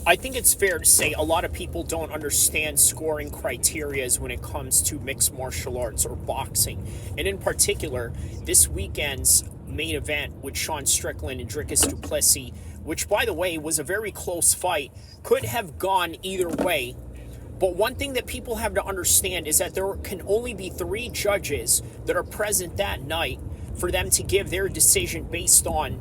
I think it's fair to say a lot of people don't understand scoring criteria when it comes to mixed martial arts or boxing. And in particular, this weekend's main event with Sean Strickland and Dricus Duplessis, which, by the way, was a very close fight, could have gone either way. But one thing that people have to understand is that there can only be 3 judges that are present that night for them to give their decision based on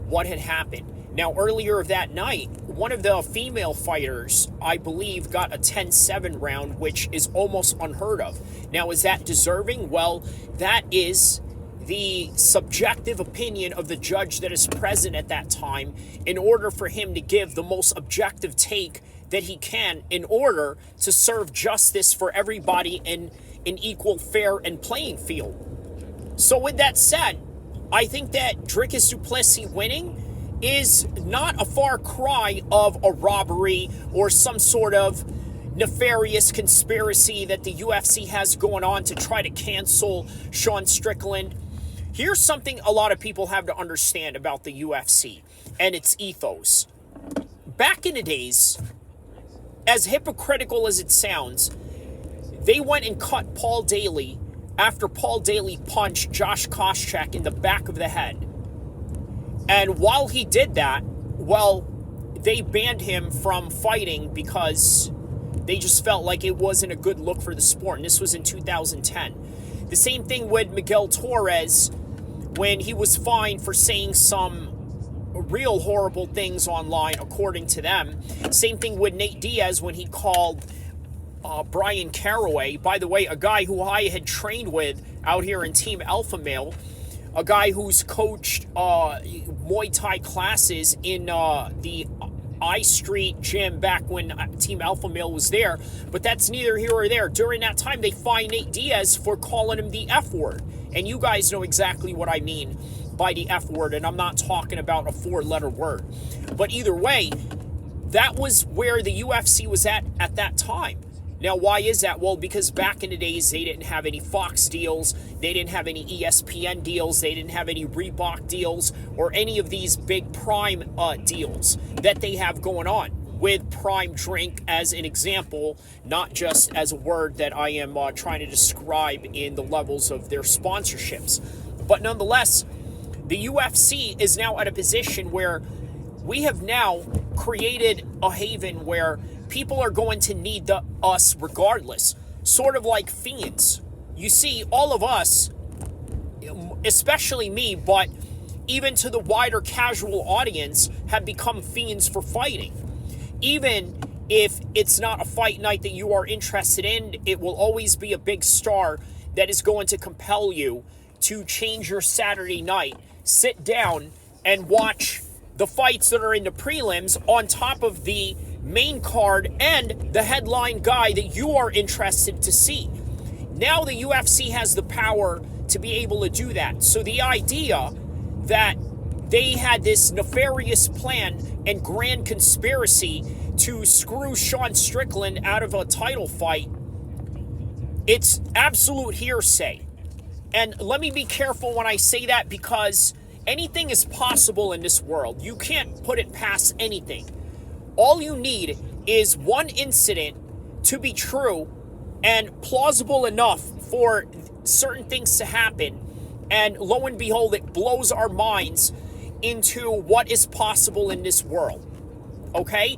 what had happened. Now, earlier that night, one of the female fighters, I believe, got a 10-7 round, which is almost unheard of. Now, is that deserving? Well, that is the subjective opinion of the judge that is present at that time in order for him to give the most objective take that he can in order to serve justice for everybody in an equal, fair, and playing field. So with that said, I think that Dricus Duplessis winning is not a far cry of a robbery or some sort of nefarious conspiracy that the UFC has going on to try to cancel Sean Strickland. Here's something a lot of people have to understand about the UFC and its ethos. Back in the days, as hypocritical as it sounds, they went and cut Paul Daly after Paul Daly punched Josh Koscheck in the back of the head. And while he did that, well, they banned him from fighting because they just felt like it wasn't a good look for the sport. And this was in 2010. The same thing with Miguel Torres when he was fined for saying some real horrible things online, according to them. Same thing with Nate Diaz when he called Brian Caraway, by the way, a guy who I had trained with out here in Team Alpha Male, a guy who's coached Muay Thai classes in the I Street gym back when Team Alpha Male was there. But that's neither here or there. During that time, they fined Nate Diaz for calling him the F word. And you guys know exactly what I mean by the F word. And I'm not talking about a 4-letter word. But either way, that was where the UFC was at that time. Now, why is that? Well, because back in the days, they didn't have any Fox deals, they didn't have any ESPN deals, they didn't have any Reebok deals, or any of these big Prime deals that they have going on. With Prime Drink as an example, not just as a word that I am trying to describe in the levels of their sponsorships. But nonetheless, the UFC is now at a position where we have now created a haven where people are going to need us regardless, sort of like fiends. You see, all of us, especially me, but even to the wider casual audience, have become fiends for fighting. Even if it's not a fight night that you are interested in, it will always be a big star that is going to compel you to change your Saturday night, sit down, and watch the fights that are in the prelims on top of the main card and the headline guy that you are interested to see. Now the UFC has the power to be able to do that. So the idea that they had this nefarious plan and grand conspiracy to screw Sean Strickland out of a title fight, it's absolute hearsay. And let me be careful when I say that, because anything is possible in this world. You can't put it past anything. All you need is one incident to be true and plausible enough for certain things to happen. And lo and behold, it blows our minds into what is possible in this world. Okay?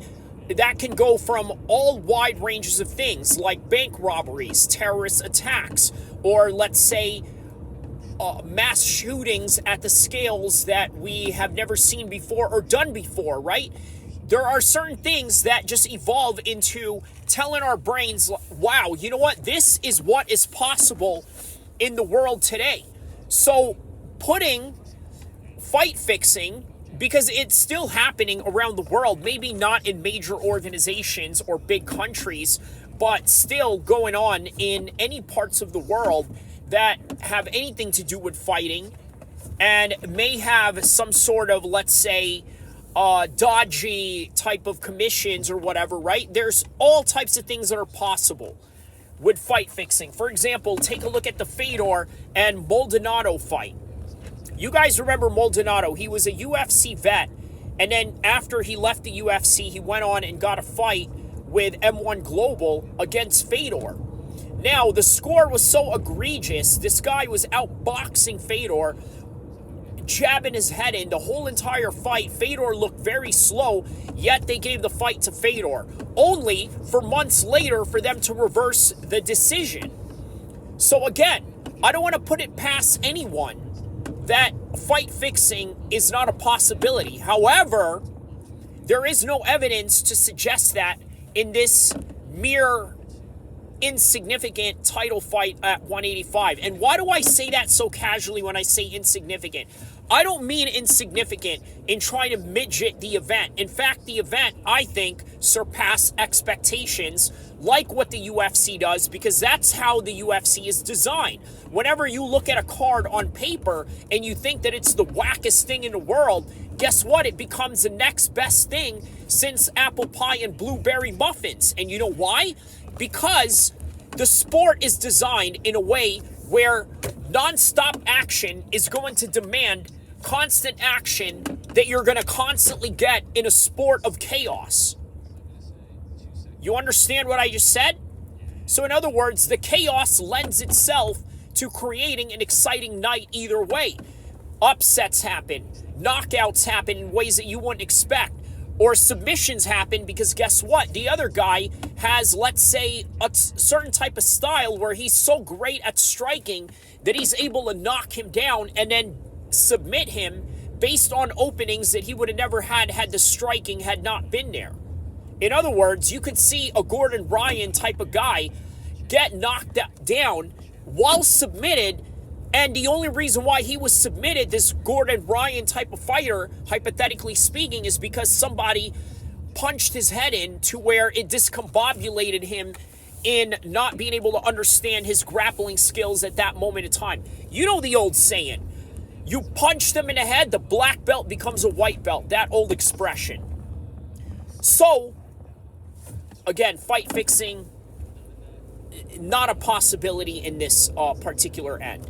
That can go from all wide ranges of things like bank robberies, terrorist attacks, or let's say mass shootings at the scales that we have never seen before or done before, right? There are certain things that just evolve into telling our brains, wow, you know what? This is what is possible in the world today. So putting fight fixing, because it's still happening around the world, maybe not in major organizations or big countries, but still going on in any parts of the world that have anything to do with fighting and may have some sort of, let's say, dodgy type of commissions or whatever, right? There's all types of things that are possible with fight fixing. For example, take a look at the Fedor and Maldonado fight. You guys remember Maldonado. He was a UFC vet, And then after he left the UFC, he went on and got a fight with M1 Global against Fedor. Now, the score was so egregious. This guy was outboxing Fedor, jabbing his head in the whole entire fight. Fedor looked very slow, yet they gave the fight to Fedor, only for months later for them to reverse the decision. So again, I don't want to put it past anyone that fight fixing is not a possibility. However, there is no evidence to suggest that in this mere insignificant title fight at 185. And why do I say that so casually when I say insignificant? I don't mean insignificant in trying to midget the event. In fact, the event, I think, surpassed expectations like what the UFC does, because that's how the UFC is designed. Whenever you look at a card on paper and you think that it's the wackest thing in the world, guess what? It becomes the next best thing since apple pie and blueberry muffins. And you know why? Because the sport is designed in a way where non-stop action is going to demand constant action that you're going to constantly get in a sport of chaos. You understand what I just said? So in other words, the chaos lends itself to creating an exciting night either way. Upsets happen, knockouts happen in ways that you wouldn't expect, or submissions happen because guess what? The other guy has, let's say, a certain type of style where he's so great at striking that he's able to knock him down and then submit him based on openings that he would have never had the striking had not been there. In other words, you could see a Gordon Ryan type of guy get knocked down while submitted, and the only reason why he was submitted, this Gordon Ryan type of fighter, hypothetically speaking, is because somebody punched his head in to where it discombobulated him in not being able to understand his grappling skills at that moment in time. You know the old saying, you punch them in the head, the black belt becomes a white belt, that old expression. So, again, fight fixing, not a possibility in this particular end.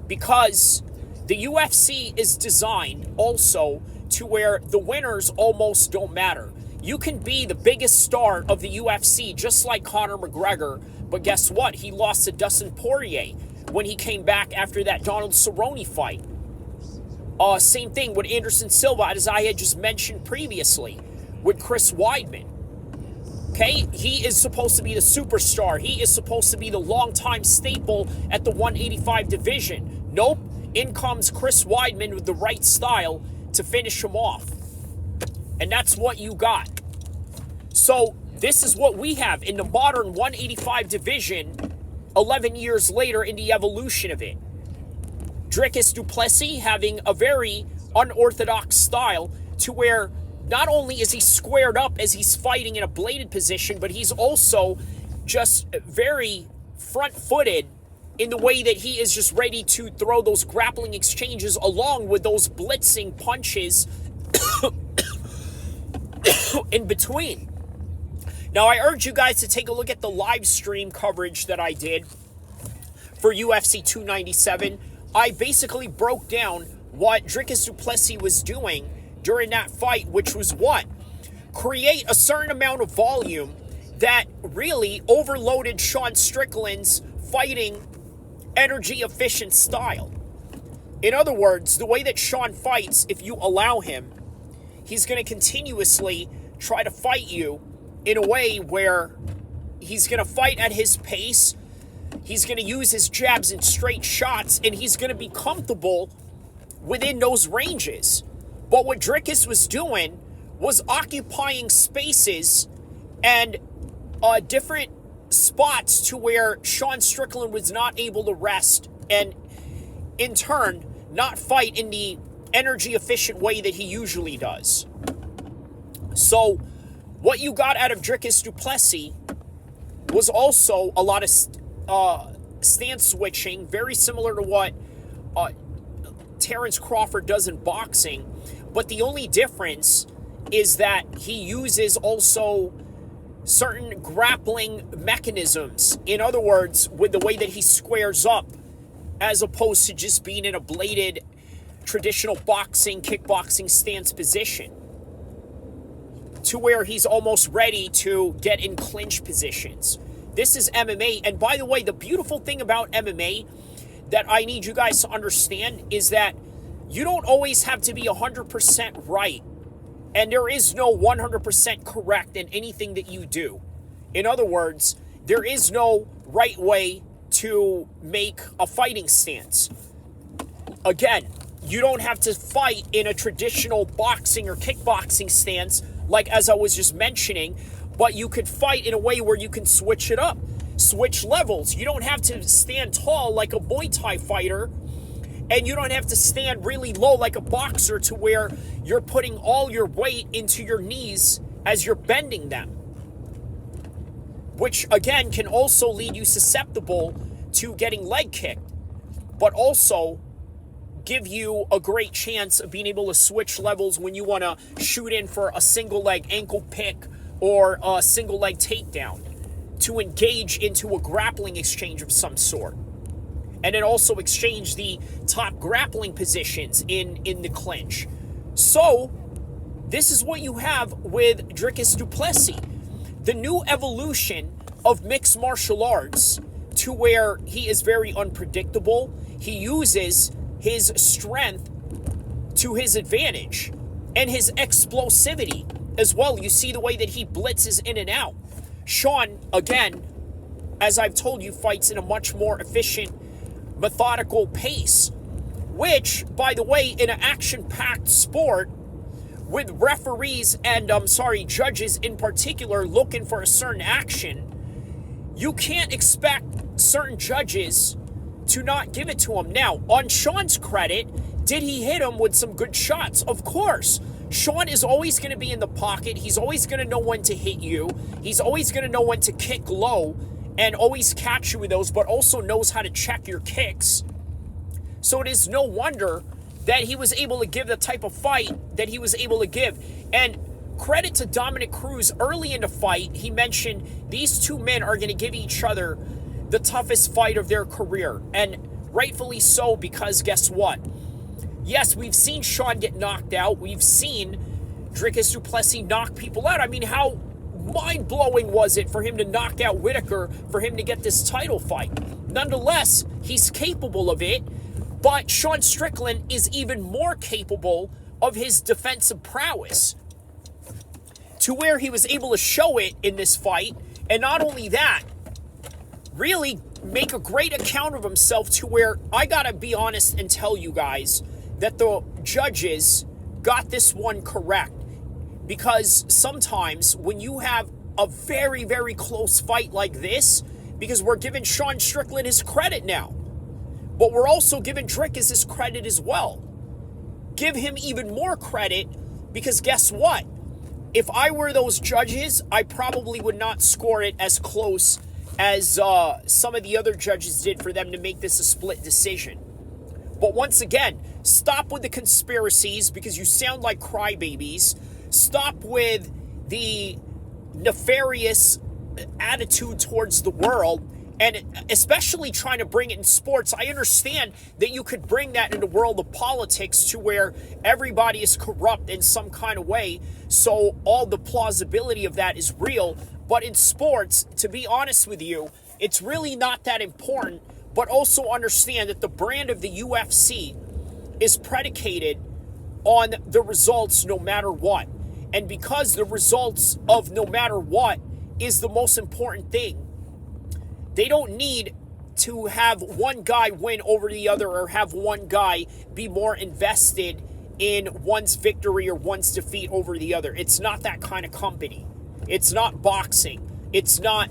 Because the UFC is designed also to where the winners almost don't matter. You can be the biggest star of the UFC, just like Conor McGregor, but guess what? He lost to Dustin Poirier when he came back after that Donald Cerrone fight. Same thing with Anderson Silva, as I had just mentioned previously, with Chris Weidman. Okay, he is supposed to be the superstar. He is supposed to be the longtime staple at the 185 division. Nope, in comes Chris Weidman with the right style to finish him off. And that's what you got. So this is what we have in the modern 185 division 11 years later in the evolution of it. Dricus Duplessis having a very unorthodox style to where not only is he squared up as he's fighting in a bladed position, but he's also just very front-footed in the way that he is just ready to throw those grappling exchanges along with those blitzing punches in between. Now, I urge you guys to take a look at the live stream coverage that I did for UFC 297. I basically broke down what Dricus Duplessis was doing during that fight, which was what? Create a certain amount of volume that really overloaded Sean Strickland's fighting energy efficient style. In other words, the way that Sean fights, if you allow him, he's going to continuously try to fight you in a way where he's going to fight at his pace, he's going to use his jabs and straight shots, and he's going to be comfortable within those ranges. But what Dricus was doing was occupying spaces and different spots to where Sean Strickland was not able to rest and, in turn, not fight in the energy-efficient way that he usually does. So, what you got out of Dricus Duplessis was also a lot of stance switching, very similar to what Terrence Crawford does in boxing. But the only difference is that he uses also certain grappling mechanisms. In other words, with the way that he squares up, as opposed to just being in a bladed, traditional boxing, kickboxing stance position. to where he's almost ready to get in clinch positions. This is MMA. And by the way, the beautiful thing about MMA that I need you guys to understand is that you don't always have to be 100% right. And there is no 100% correct in anything that you do. In other words, there is no right way to make a fighting stance. Again, you don't have to fight in a traditional boxing or kickboxing stance, like as I was just mentioning, but you could fight in a way where you can switch it up, switch levels. You don't have to stand tall like a Muay Thai fighter, and you don't have to stand really low like a boxer to where you're putting all your weight into your knees as you're bending them, which again can also lead you susceptible to getting leg kicked, but also give you a great chance of being able to switch levels when you want to shoot in for a single leg ankle pick or a single leg takedown to engage into a grappling exchange of some sort. And then also exchange the top grappling positions in the clinch. So this is what you have with Dricus Duplessis. The new evolution of mixed martial arts to where he is very unpredictable. He uses his strength to his advantage and his explosivity as well. You see the way that he blitzes in and out. Sean, again, as I've told you, fights in a much more efficient, methodical pace, which, by the way, in an action-packed sport with referees and, judges in particular looking for a certain action, you can't expect certain judges to not give it to him. Now, on Sean's credit, did he hit him with some good shots? Of course. Sean is always going to be in the pocket. He's always going to know when to hit you. He's always going to know when to kick low and always catch you with those, but also knows how to check your kicks. So it is no wonder that he was able to give the type of fight that he was able to give. And credit to Dominic Cruz, early in the fight, he mentioned these two men are going to give each other the toughest fight of their career. And rightfully so, because guess what? Yes, we've seen Sean get knocked out. We've seen Dricus Duplessis knock people out. I mean, how mind-blowing was it for him to knock out Whitaker, for him to get this title fight? Nonetheless, he's capable of it, but Sean Strickland is even more capable of his defensive prowess, to where he was able to show it in this fight, and not only that, really make a great account of himself, to where I gotta be honest and tell you guys that the judges got this one correct. Because sometimes when you have a very, very close fight like this, because we're giving Sean Strickland his credit now, but we're also giving Dricus his credit as well. Give him even more credit, because guess what? If I were those judges, I probably would not score it as close as some of the other judges did for them to make this a split decision. But once again, stop with the conspiracies, because you sound like crybabies. Stop with the nefarious attitude towards the world, and especially trying to bring it in sports. I understand that you could bring that in the world of politics, to where everybody is corrupt in some kind of way, so all the plausibility of that is real. But in sports, to be honest with you, it's really not that important. But also understand that the brand of the UFC is predicated on the results no matter what. And because the results of no matter what is the most important thing, they don't need to have one guy win over the other, or have one guy be more invested in one's victory or one's defeat over the other. It's not that kind of company. It's not boxing. It's not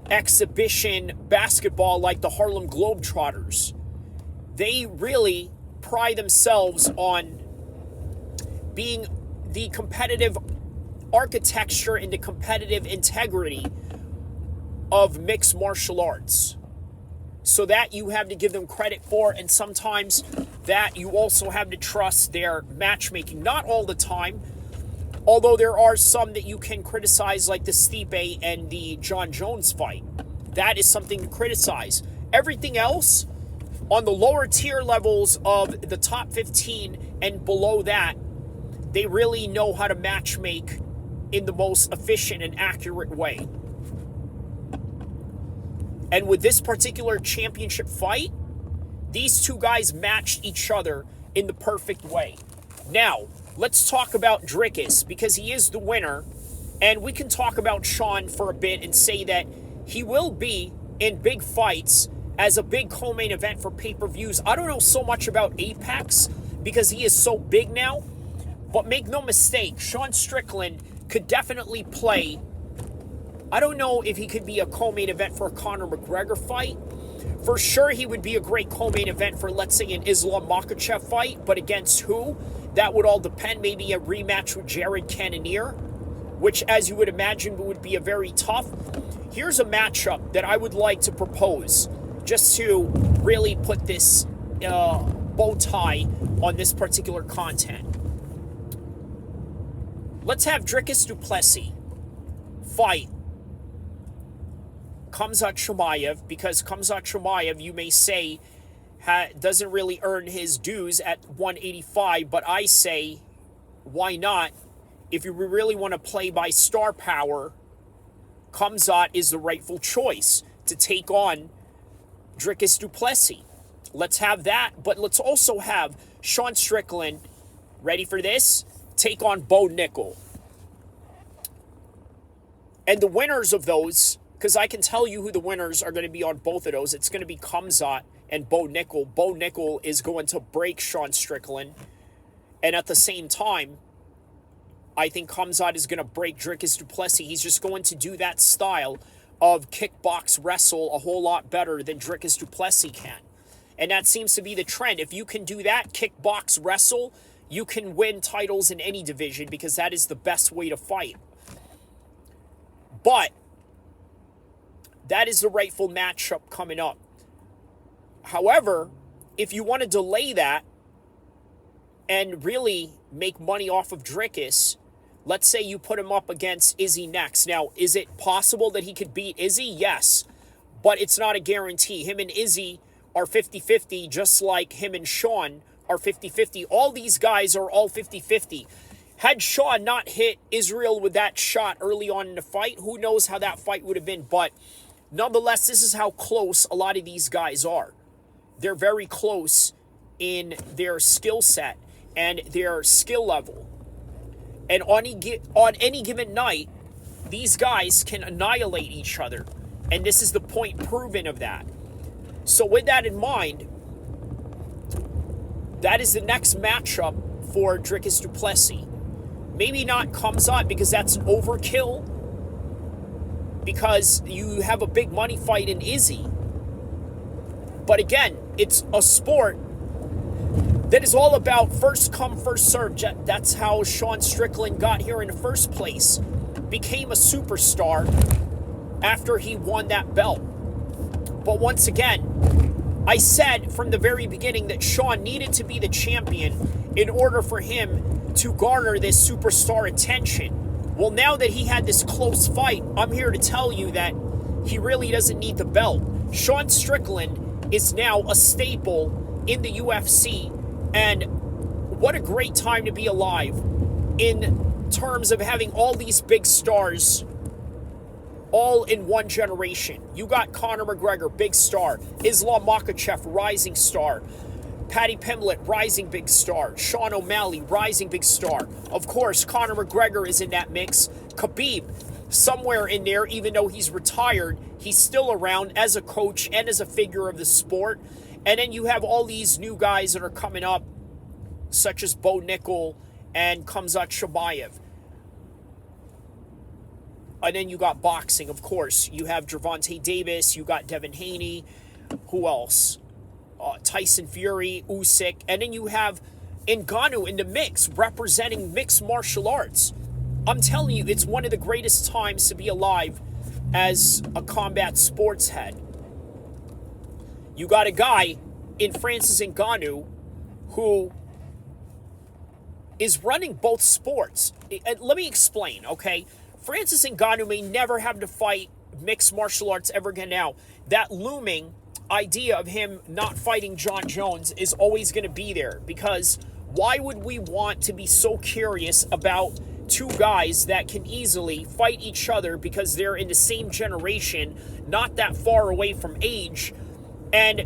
exhibition basketball like the Harlem Globetrotters. They really pride themselves on being the competitive architecture and the competitive integrity of mixed martial arts. So that you have to give them credit for, and sometimes that you also have to trust their matchmaking. Not all the time, although there are some that you can criticize, like the Stipe and the John Jones fight. That is something to criticize. Everything else, on the lower tier levels of the top 15 and below that, they really know how to matchmake in the most efficient and accurate way. And with this particular championship fight, these two guys matched each other in the perfect way. Now, let's talk about Dricus, because he is the winner. And we can talk about Sean for a bit and say that he will be in big fights as a big co-main event for pay-per-views. I don't know so much about Apex because he is so big now. But make no mistake, Sean Strickland could definitely play. I don't know if he could be a co-main event for a Conor McGregor fight. For sure, he would be a great co-main event for, let's say, an Islam Makhachev fight. But against who? That would all depend. Maybe a rematch with Jared Cannonier, which, as you would imagine, would be a very tough. Here's a matchup that I would like to propose just to really put this bow tie on this particular content. Let's have Dricus Duplessis fight Khamzat Chimaev, because Khamzat Chimaev, you may say, doesn't really earn his dues at 185, but I say, why not? If you really want to play by star power, Khamzat is the rightful choice to take on Dricus Duplessis. Let's have that, but let's also have Sean Strickland, ready for this, take on Bo Nickel. And the winners of those, because I can tell you who the winners are going to be on both of those. It's going to be Khamzat and Bo Nickel. Bo Nickel is going to break Sean Strickland. And at the same time, I think Khamzat is going to break Dricus Duplessis. He's just going to do that style of kickbox wrestle a whole lot better than Dricus Duplessis can. And that seems to be the trend. If you can do that, kickbox wrestle, you can win titles in any division, because that is the best way to fight. But that is the rightful matchup coming up. However, if you want to delay that and really make money off of Dricus, let's say you put him up against Izzy next. Now, is it possible that he could beat Izzy? Yes, but it's not a guarantee. Him and Izzy are 50-50, just like him and Sean are 50-50. All these guys are all 50-50. Had Sean not hit Israel with that shot early on in the fight, who knows how that fight would have been. But nonetheless, this is how close a lot of these guys are. They're very close in their skill set and their skill level. And on any given night, these guys can annihilate each other. And this is the point proven of that. So with that in mind, that is the next matchup for Dricus Duplessis. Maybe not Khamzat, because that's an overkill, because you have a big money fight in Izzy. But again, it's a sport that is all about first come, first serve. That's how Sean Strickland got here in the first place. Became a superstar after he won that belt. But once again, I said from the very beginning that Sean needed to be the champion in order for him to garner this superstar attention. Well, now that he had this close fight, I'm here to tell you that he really doesn't need the belt. Sean Strickland is now a staple in the UFC, and what a great time to be alive in terms of having all these big stars all in one generation. You got Conor McGregor, big star. Islam Makhachev, rising star. Paddy Pimblett, rising big star. Sean O'Malley, rising big star. Of course, Conor McGregor is in that mix. Khabib, somewhere in there, even though he's retired, he's still around as a coach and as a figure of the sport. And then you have all these new guys that are coming up, such as Bo Nickel and Khamzat Chimaev. And then you got boxing, of course. You have Gervonta Davis, you got Devin Haney. Who else? Tyson Fury, Usyk, and then you have Ngannou in the mix, representing mixed martial arts. I'm telling you, it's one of the greatest times to be alive as a combat sports head. You got a guy in Francis Ngannou who is running both sports. And let me explain, okay? Francis Ngannou may never have to fight mixed martial arts ever again now. That looming idea of him not fighting John Jones is always going to be there, because why would we want to be so curious about two guys that can easily fight each other because they're in the same generation, not that far away from age, and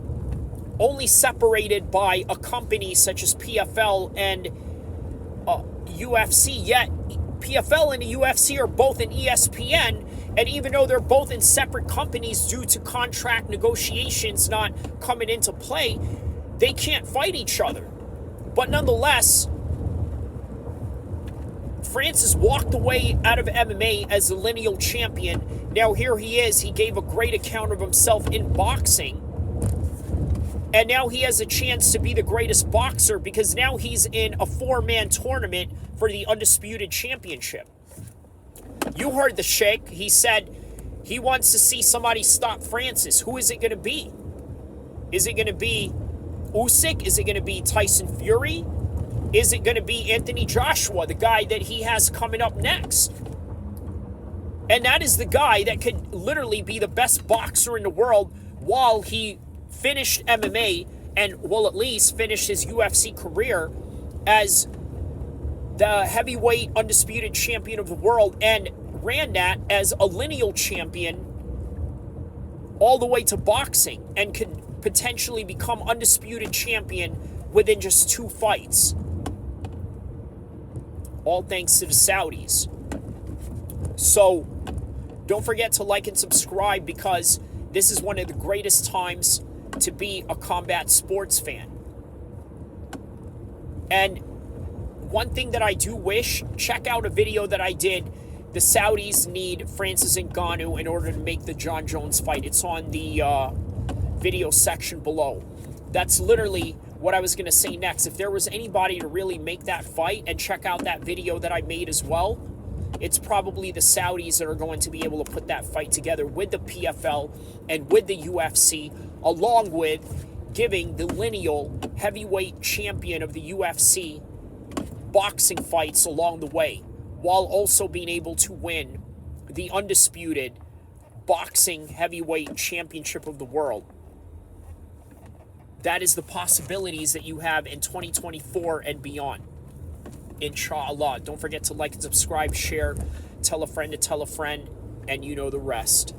only separated by a company such as PFL and UFC. Yet PFL and the UFC are both in ESPN, and even though they're both in separate companies due to contract negotiations not coming into play, they can't fight each other. But nonetheless, Francis walked away out of MMA as the lineal champion. Now here he is. He gave a great account of himself in boxing. And now he has a chance to be the greatest boxer because now he's in a 4-man tournament for the Undisputed Championship. You heard the Sheikh. He said he wants to see somebody stop Francis. Who is it going to be? Is it going to be Usyk? Is it going to be Tyson Fury? Is it going to be Anthony Joshua, the guy that he has coming up next? And that is the guy that could literally be the best boxer in the world while he finished MMA and will at least finish his UFC career as the heavyweight undisputed champion of the world and ran that as a lineal champion all the way to boxing and could potentially become undisputed champion within just 2 fights. All thanks to the Saudis. So don't forget to like and subscribe because this is one of the greatest times to be a combat sports fan. And one thing that I do wish, check out a video that I did. The Saudis need Francis Ngannou in order to make the John Jones fight. It's on the video section below. That's literally what I was going to say next. If there was anybody to really make that fight, and check out that video that I made as well, it's probably the Saudis that are going to be able to put that fight together with the PFL and with the UFC, along with giving the lineal heavyweight champion of the UFC boxing fights along the way, while also being able to win the undisputed boxing heavyweight championship of the world. That is the possibilities that you have in 2024 and beyond. Inshallah. Don't forget to like and subscribe, share, tell a friend to tell a friend, and you know the rest.